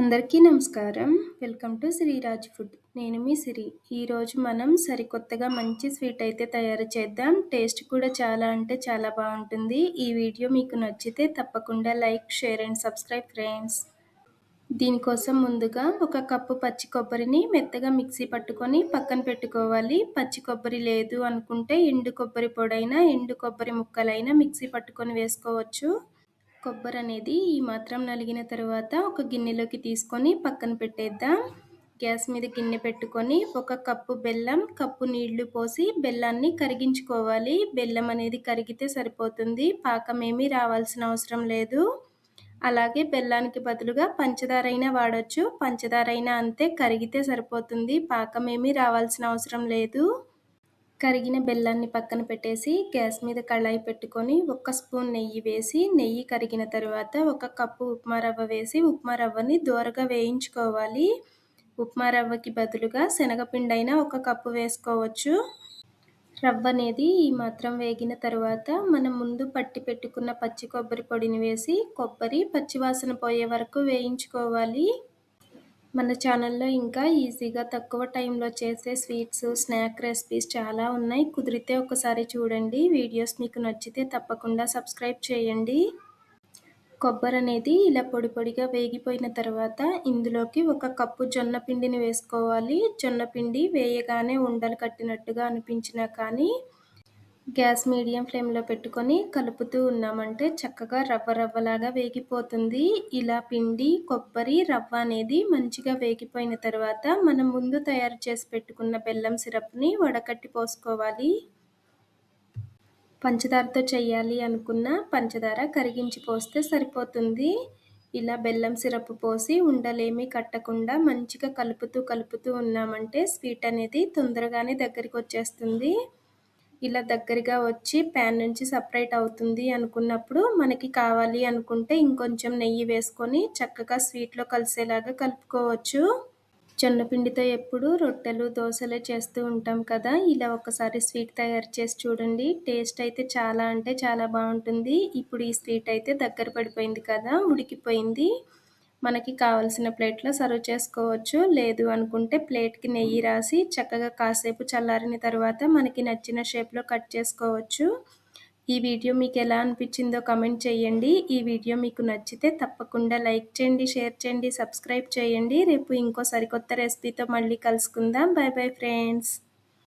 అందరికీ నమస్కారం. Welcome to Sreeraj food. నేను మీ సిరి. ఈరోజు మనం సరికొత్తగా మంచి స్వీట్ అయితే తయారు చేద్దాం. టేస్ట్ కూడా చాలా అంటే చాలా బాగుంటుంది. ఈ వీడియో మీకు నచ్చితే తప్పకుండా like, share and subscribe friends. దీనికోసం ముందుగా ఒక కప్పు పచ్చి కొబ్బరిని మెత్తగా మిక్సీ పట్టుకొని పక్కన పెట్టుకోవాలి. పచ్చి కొబ్బరి లేదు అనుకుంటే ఎండు కొబ్బరి పొడైనా, ఎండు కొబ్బరి ముక్కలైనా మిక్సీ పట్టుకొని వేసుకోవచ్చు. కొబ్బరి అనేది ఈ మాత్రం నలిగిన తర్వాత ఒక గిన్నెలోకి తీసుకొని పక్కన పెట్టేద్దాం. గ్యాస్ మీద గిన్నె పెట్టుకొని ఒక కప్పు బెల్లం, కప్పు నీళ్లు పోసి బెల్లాన్ని కరిగించుకోవాలి. బెల్లం అనేది కరిగితే సరిపోతుంది. పాకం ఏమీ రావాల్సిన అవసరం లేదు. అలాగే బెల్లానికి బదులుగా పంచదార అయినా వాడచ్చు. పంచదార అయినా అంతే, కరిగితే సరిపోతుంది. పాకం ఏమీ రావాల్సిన అవసరం లేదు. కరిగిన బెల్లాన్ని పక్కన పెట్టేసి గ్యాస్ మీద కళాయి పెట్టుకొని 1 స్పూన్ నెయ్యి వేసి, నెయ్యి కరిగిన తర్వాత 1 కప్పు ఉప్మా రవ్వ వేసి ఉప్మా రవ్వని దోరగా వేయించుకోవాలి. ఉప్మా రవ్వకి బదులుగా శనగపిండి అయినా 1 కప్పు వేసుకోవచ్చు. రవ్వ అనేది ఈ మాత్రం వేగిన తర్వాత మనం ముందు పట్టి పెట్టుకున్న పచ్చి కొబ్బరి పొడిని వేసి కొబ్బరి పచ్చివాసన పోయే వరకు వేయించుకోవాలి. మన ఛానల్లో ఇంకా ఈజీగా తక్కువ టైంలో చేసే స్వీట్స్, స్నాక్ రెసిపీస్ చాలా ఉన్నాయి. కుదిరితే ఒకసారి చూడండి. వీడియోస్ మీకు నచ్చితే తప్పకుండా సబ్స్క్రైబ్ చేయండి. కొబ్బరి అనేది ఇలా పొడి పొడిగా వేగిపోయిన తర్వాత ఇందులోకి 1 కప్పు జొన్న పిండిని వేసుకోవాలి. జొన్న పిండి వేయగానే ఉండలు కట్టినట్టుగా అనిపించినా కానీ గ్యాస్ మీడియం ఫ్లేమ్లో పెట్టుకొని కలుపుతూ ఉన్నామంటే చక్కగా రవ్వలాగా వేగిపోతుంది. ఇలా పిండి, కొబ్బరి, రవ్వ అనేది మంచిగా వేగిపోయిన తర్వాత మనం ముందు తయారు చేసి పెట్టుకున్న బెల్లం సిరప్ని వడకట్టి పోసుకోవాలి. పంచదారతో చేయాలి అనుకున్న పంచదార కరిగించి పోస్తే సరిపోతుంది. ఇలా బెల్లం సిరప్ పోసి ఉండలేమీ కట్టకుండా మంచిగా కలుపుతూ ఉన్నామంటే స్వీట్ అనేది తొందరగానే దగ్గరికి వచ్చేస్తుంది. ఇలా దగ్గరగా వచ్చి ప్యాన్ నుంచి సపరేట్ అవుతుంది అనుకున్నప్పుడు మనకి కావాలి అనుకుంటే ఇంకొంచెం నెయ్యి వేసుకొని చక్కగా స్వీట్లో కలిసేలాగా కలుపుకోవచ్చు. జొన్నపిండితో ఎప్పుడు రొట్టెలు, దోశలే చేస్తూ ఉంటాం కదా. ఇలా ఒకసారి స్వీట్ తయారు చేసి చూడండి. టేస్ట్ అయితే చాలా అంటే చాలా బాగుంటుంది. ఇప్పుడు ఈ స్వీట్ అయితే దగ్గర పడిపోయింది కదా, ఉడికిపోయింది. మనకి కావలసిన ప్లేట్లో సర్వ్ చేసుకోవచ్చు. లేదు అనుకుంటే ప్లేట్కి నెయ్యి రాసి చక్కగా కాసేపు చల్లారిన తర్వాత మనకి నచ్చిన షేప్లో కట్ చేసుకోవచ్చు. ఈ వీడియో మీకు ఎలా అనిపించిందో కామెంట్ చేయండి. ఈ వీడియో మీకు నచ్చితే తప్పకుండా లైక్ చేయండి, షేర్ చేయండి, సబ్స్క్రైబ్ చేయండి. రేపు ఇంకో సరికొత్త రెసిపీతో మళ్ళీ కలుసుకుందాం. By bye friends.